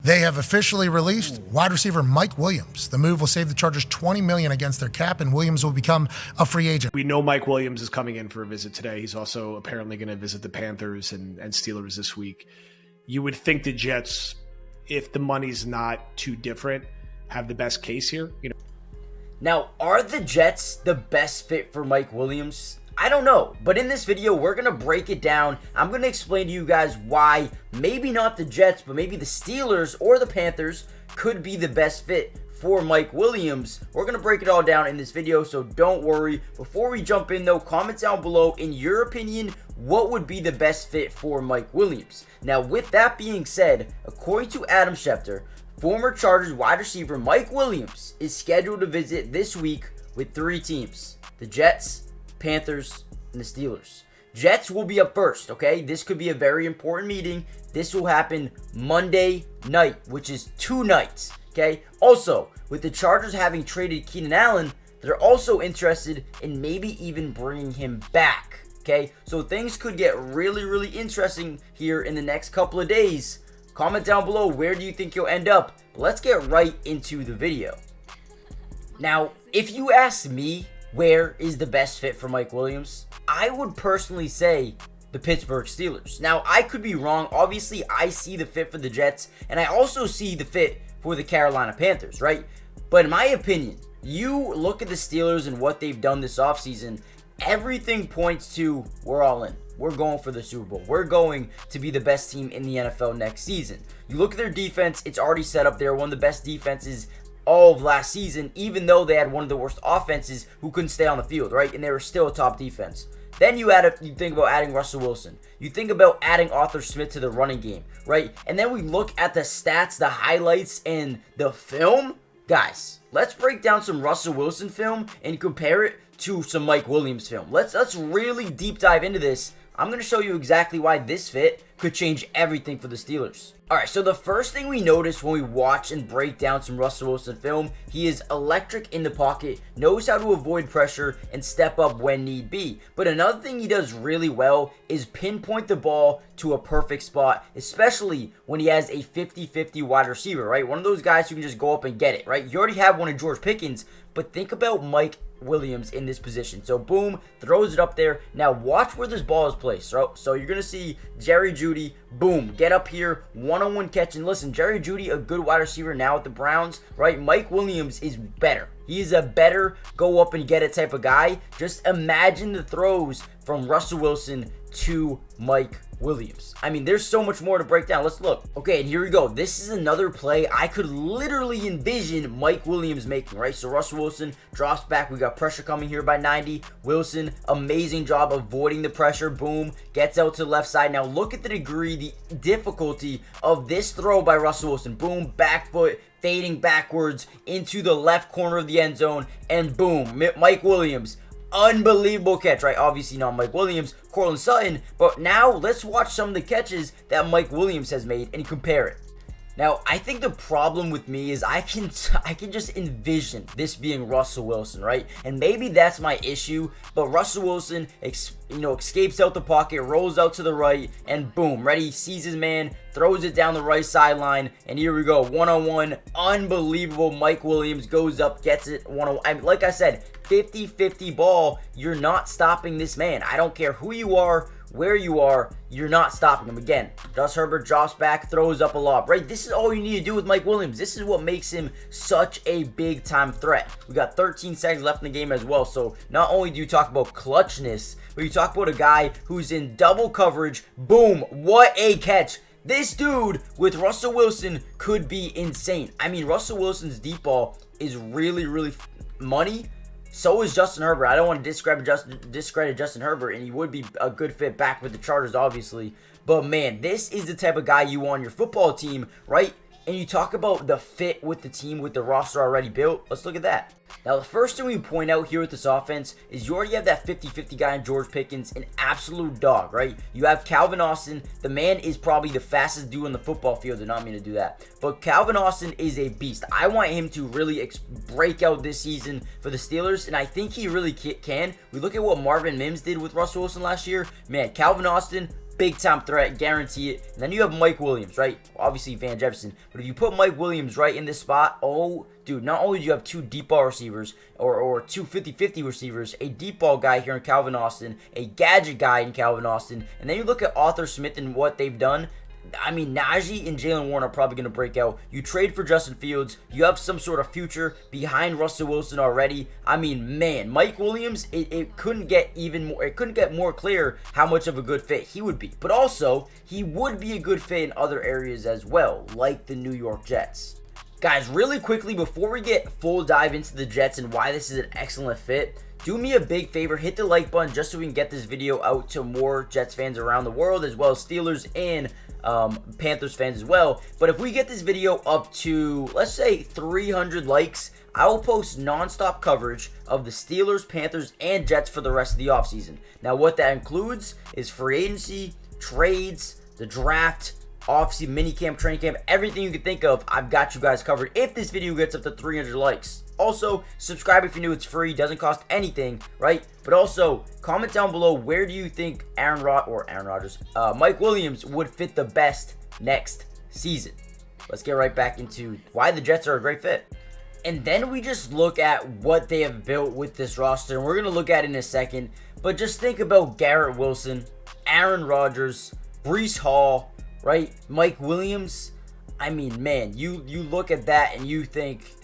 They have officially released wide receiver Mike Williams. The move will save the Chargers $20 million against their cap, and Williams will become a free agent. We know Mike Williams is coming in for a visit today. He's also apparently going to visit the Panthers and Steelers this week. You would think the Jets, if the money's not too different, have the best case here. Now, are the Jets the best fit for Mike Williams? I don't know, but in this video, we're going to break it down. I'm going to explain to you guys why maybe not the Jets, but maybe the Steelers or the Panthers could be the best fit for Mike Williams. We're going to break it all down in this video, so don't worry. Before we jump in though, comment down below, in your opinion, what would be the best fit for Mike Williams? Now, with that being said, according to Adam Schefter, former Chargers wide receiver Mike Williams is scheduled to visit this week with 3 teams: the Jets, Panthers, and the Steelers. Jets will be up first, okay? This could be a very important meeting. This will happen Monday night, which is 2 nights, okay? Also, with the Chargers having traded Keenan Allen, they're also interested in maybe even bringing him back, okay? So things could get really, really interesting here in the next couple of days. Comment down below, where do you think you'll end up? But let's get right into the video. Now, if you ask me, where is the best fit for Mike Williams? I would personally say the Pittsburgh Steelers. Now, I could be wrong. Obviously, I see the fit for the Jets, and I also see the fit for the Carolina Panthers, right? But in my opinion, you look at the Steelers and what they've done this offseason, everything points to we're all in. We're going for the Super Bowl. We're going to be the best team in the NFL next season. You look at their defense, it's already set up there. One of the best defenses all of last season, even though they had one of the worst offenses who couldn't stay on the field, right? And they were still a top defense. Then you think about adding Russell Wilson. You think about adding Arthur Smith to the running game, right? And then we look at the stats, the highlights, and the film. Guys, let's break down some Russell Wilson film and compare it to some Mike Williams film. Let's really deep dive into this. I'm going to show you exactly why this fit could change everything for the Steelers. Alright, so the first thing we notice when we watch and break down some Russell Wilson film, he is electric in the pocket, knows how to avoid pressure, and step up when need be. But another thing he does really well is pinpoint the ball to a perfect spot, especially when he has a 50-50 wide receiver, right? One of those guys who can just go up and get it, right? You already have one in George Pickens, but think about Mike Williams in this position. So boom, throws it up there. Now watch where this ball is placed. So you're gonna see Jerry Jeudy, boom, get up here, one-on-one catch. And listen, Jerry Jeudy, a good wide receiver now at the Browns, right? Mike Williams is better. He is a better go up and get it type of guy. Just imagine the throws from Russell Wilson to Mike Williams. I mean, there's so much more to break down. Let's look. Okay, and here we go. This is another play I could literally envision Mike Williams making, right? So Russell Wilson drops back. We got pressure coming here by 90. Wilson, amazing job avoiding the pressure. Boom, gets out to the left side. Now look at the degree, the difficulty of this throw by Russell Wilson. Boom, back foot, fading backwards into the left corner of the end zone, and boom, Mike Williams. Unbelievable catch, right? Obviously not Mike Williams, Courtland Sutton, but now let's watch some of the catches that Mike Williams has made and compare it. Now, I think the problem with me is I can just envision this being Russell Wilson, right? And maybe that's my issue, but Russell Wilson, escapes out the pocket, rolls out to the right, and boom, ready, sees his man, throws it down the right sideline, and here we go, one-on-one, unbelievable. Mike Williams goes up, gets it, one-on-one. Like I said, 50-50 ball, you're not stopping this man. I don't care who you are, where you are, you're not stopping him. Again, Justin Herbert drops back, throws up a lob, right? This is all you need to do with Mike Williams. This is what makes him such a big time threat. We got 13 seconds left in the game as well, so not only do you talk about clutchness, but you talk about a guy who's in double coverage. Boom, what a catch. This dude with Russell Wilson could be insane. I mean, Russell Wilson's deep ball is really, really money. So is Justin Herbert. I don't want to discredit Justin Herbert, and he would be a good fit back with the Chargers, obviously. But man, this is the type of guy you want on your football team, right? And you talk about the fit with the team, with the roster already built. Let's look at that. Now, the first thing we point out here with this offense is you already have that 50-50 guy in George Pickens, an absolute dog, right? You have Calvin Austin. The man is probably the fastest dude on the football field. Did not mean to do that. But Calvin Austin is a beast. I want him to really break out this season for the Steelers, and I think he really can. We look at what Marvin Mims did with Russell Wilson last year. Man, Calvin Austin, big time threat, guarantee it. And then you have Mike Williams, right? Obviously Van Jefferson, but if you put Mike Williams right in this spot, oh dude, not only do you have two deep ball receivers or two 50-50 receivers, a deep ball guy here in Calvin Austin, a gadget guy in Calvin Austin, and then you look at Arthur Smith and what they've done. I mean, Najee and Jalen Warren are probably going to break out. You trade for Justin Fields. You have some sort of future behind Russell Wilson already. I mean, man, Mike Williams, it couldn't get even more. It couldn't get more clear how much of a good fit he would be. But also, he would be a good fit in other areas as well, like the New York Jets. Guys, really quickly, before we get full dive into the Jets and why this is an excellent fit, do me a big favor, hit the like button just so we can get this video out to more Jets fans around the world, as well as Steelers and Panthers fans as well. But if we get this video up to, let's say, 300 likes, I will post non-stop coverage of the Steelers, Panthers, and Jets for the rest of the offseason. Now, what that includes is free agency, trades, the draft, offseason, minicamp, training camp, everything you can think of. I've got you guys covered if this video gets up to 300 likes. Also, subscribe if you're new. It's free. Doesn't cost anything, right? But also, comment down below, where do you think Mike Williams would fit the best next season? Let's get right back into why the Jets are a great fit. And then we just look at what they have built with this roster, and we're going to look at it in a second. But just think about Garrett Wilson, Aaron Rodgers, Breece Hall, right? Mike Williams. I mean, man, you look at that and you think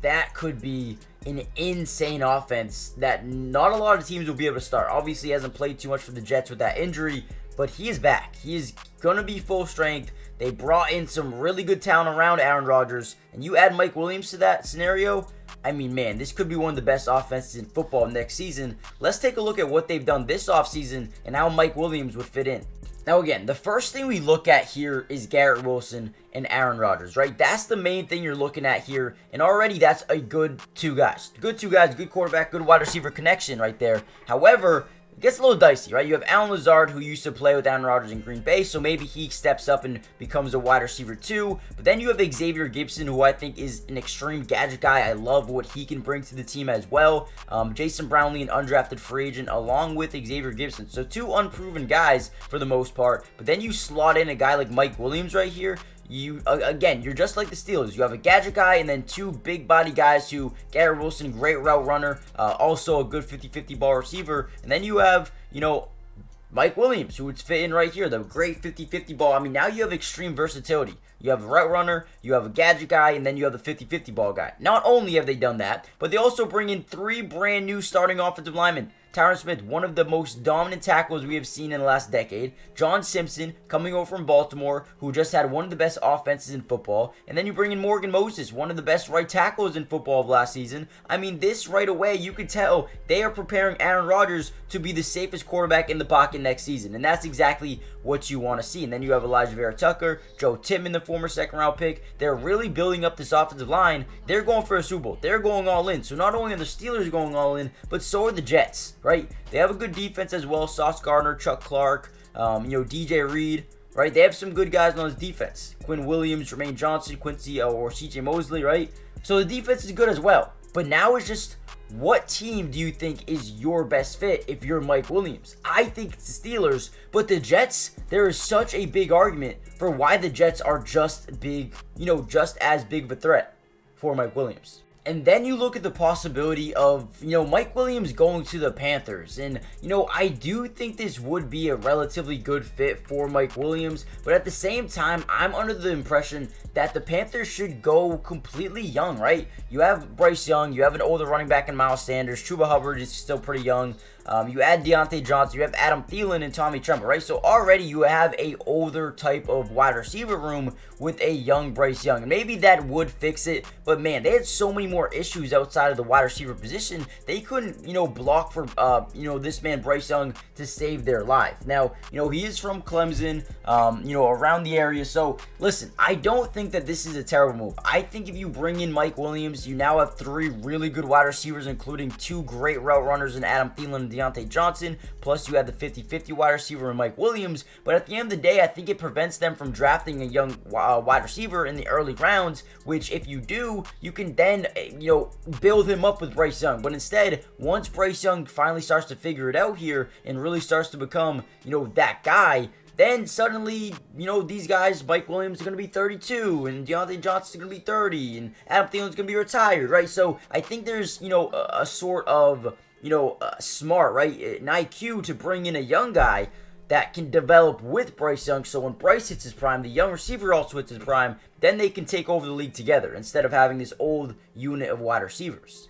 that could be an insane offense that not a lot of teams will be able to start. Obviously, he hasn't played too much for the Jets with that injury, but he is back. He is going to be full strength. They brought in some really good talent around Aaron Rodgers, and you add Mike Williams to that scenario, I mean, man, this could be one of the best offenses in football next season. Let's take a look at what they've done this offseason and how Mike Williams would fit in. Now, again, the first thing we look at here is Garrett Wilson and Aaron Rodgers, right? That's the main thing you're looking at here, and already that's a good two guys. Good quarterback, good wide receiver connection right there. However, it gets a little dicey, right? You have Allen Lazard, who used to play with Aaron Rodgers in Green Bay, so maybe he steps up and becomes a wide receiver too. But then you have Xavier Gibson, who I think is an extreme gadget guy. I love what he can bring to the team as well. Jason Brownlee, an undrafted free agent, along with Xavier Gibson. So two unproven guys for the most part. But then you slot in a guy like Mike Williams right here. Again, you're just like the Steelers. You have a gadget guy and then two big body guys who, Garrett Wilson, great route runner, also a good 50-50 ball receiver. And then you have, Mike Williams, who would fit in right here, the great 50-50 ball. I mean, now you have extreme versatility. You have a route runner, you have a gadget guy, and then you have the 50-50 ball guy. Not only have they done that, but they also bring in three brand new starting offensive linemen. Tyron Smith, one of the most dominant tackles we have seen in the last decade. John Simpson, coming over from Baltimore, who just had one of the best offenses in football. And then you bring in Morgan Moses, one of the best right tackles in football of last season. I mean, this right away, you could tell they are preparing Aaron Rodgers to be the safest quarterback in the pocket next season. And that's exactly what you want to see. And then you have Elijah Vera-Tucker, Joe Tippmann, the former second-round pick. They're really building up this offensive line. They're going for a Super Bowl. They're going all in. So not only are the Steelers going all in, but so are the Jets, right? They have a good defense as well. Sauce Gardner, Chuck Clark, DJ Reed, right? They have some good guys on this defense. Quinn Williams, Jermaine Johnson, Quincy, or CJ Mosley, right? So the defense is good as well. But now it's just, what team do you think is your best fit if you're Mike Williams? I think it's the Steelers, but the Jets, there is such a big argument for why the Jets are just big, just as big of a threat for Mike Williams. And then you look at the possibility of, Mike Williams going to the Panthers. And, I do think this would be a relatively good fit for Mike Williams. But at the same time, I'm under the impression that the Panthers should go completely young, right? You have Bryce Young. You have an older running back in Miles Sanders. Chuba Hubbard is still pretty young. You add Deontay Johnson. You have Adam Thielen and Tommy Tremble, right? So already you have a older type of wide receiver room with a young Bryce Young. And maybe that would fix it. But, man, they had so many more issues outside of the wide receiver position. They couldn't, block for, this man Bryce Young to save their life. Now, he is from Clemson, around the area. So, listen, I don't think that this is a terrible move. I think if you bring in Mike Williams, you now have three really good wide receivers, including two great route runners in Adam Thielen and Deontay Johnson. Plus, you have the 50-50 wide receiver in Mike Williams. But at the end of the day, I think it prevents them from drafting a young wide receiver in the early rounds, which if you do, you can then, build him up with Bryce Young. But instead, once Bryce Young finally starts to figure it out here and really starts to become, that guy, then suddenly, these guys, Mike Williams is going to be 32, and Deontay Johnson's going to be 30, and Adam Thielen's going to be retired, right? So I think there's, a sort of, smart, right, an IQ to bring in a young guy that can develop with Bryce Young. So when Bryce hits his prime, the young receiver also hits his prime, then they can take over the league together instead of having this old unit of wide receivers.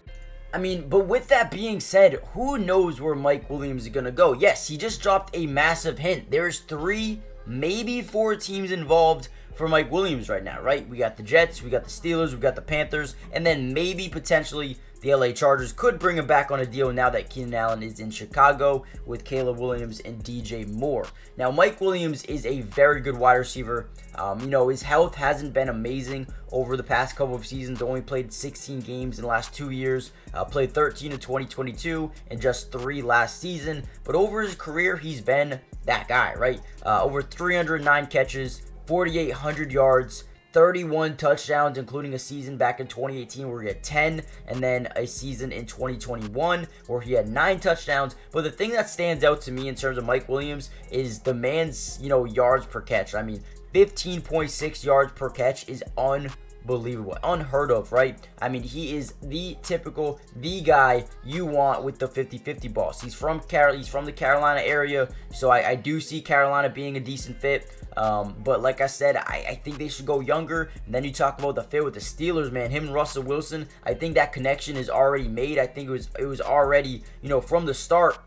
I mean, but with that being said, who knows where Mike Williams is going to go? Yes, he just dropped a massive hint. There's 3, maybe 4 teams involved for Mike Williams right now, right? We got the Jets, we got the Steelers, we got the Panthers, and then maybe potentially the LA Chargers could bring him back on a deal now that Keenan Allen is in Chicago with Caleb Williams and DJ Moore. Now, Mike Williams is a very good wide receiver. His health hasn't been amazing over the past couple of seasons. Only played 16 games in the last 2 years. Played 13 in 2022 and just 3 last season. But over his career, he's been that guy, right? Over 309 catches, 4,800 yards, 31 touchdowns, including a season back in 2018 where he had 10, and then a season in 2021 where he had 9 touchdowns. But the thing that stands out to me in terms of Mike Williams is the man's, yards per catch. I mean, 15.6 yards per catch is unbelievable, unheard of, right? I mean, he is the guy you want with the 50-50 balls. He's from the Carolina area, so I do see Carolina being a decent fit. But like I said, I think they should go younger. And then you talk about the fit with the Steelers, man. Him and Russell Wilson, I think that connection is already made. I think it was already, from the start.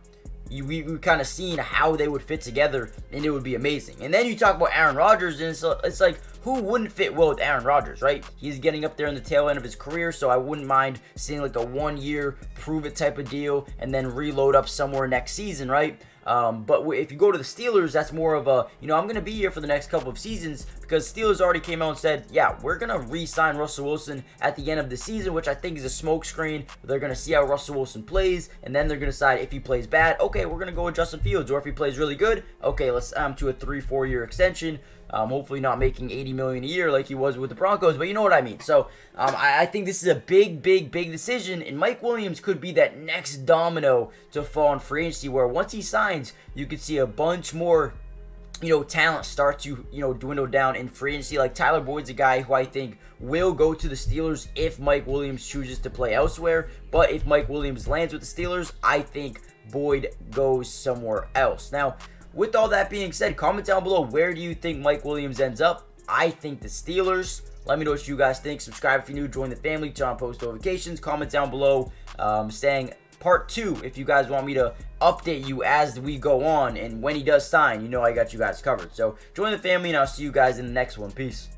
We kind of seen how they would fit together, and it would be amazing. And then you talk about Aaron Rodgers, and it's like, who wouldn't fit well with Aaron Rodgers, right? He's getting up there in the tail end of his career, so I wouldn't mind seeing like a 1-year prove-it type of deal and then reload up somewhere next season, right? But if you go to the Steelers, that's more of a, I'm going to be here for the next couple of seasons, because Steelers already came out and said, yeah, we're going to re-sign Russell Wilson at the end of the season, which I think is a smokescreen. They're going to see how Russell Wilson plays, and then they're going to decide if he plays bad, okay, we're going to go with Justin Fields, or if he plays really good, okay, let's to a 3-4 year extension. Hopefully not making $80 million a year like he was with the Broncos, but you know what I mean. So I think this is a big decision, and Mike Williams could be that next domino to fall in free agency, where once he signs, you could see a bunch more talent start to, dwindle down in free agency. Like Tyler Boyd's a guy who I think will go to the Steelers if Mike Williams chooses to play elsewhere. But if Mike Williams lands with the Steelers, I think Boyd goes somewhere else. Now, with all that being said, comment down below, where do you think Mike Williams ends up? I think the Steelers. Let me know what you guys think. Subscribe if you're new. Join the family. Turn on post notifications. Comment down below saying part 2 if you guys want me to update you as we go on. And when he does sign, I got you guys covered. So join the family, and I'll see you guys in the next one. Peace.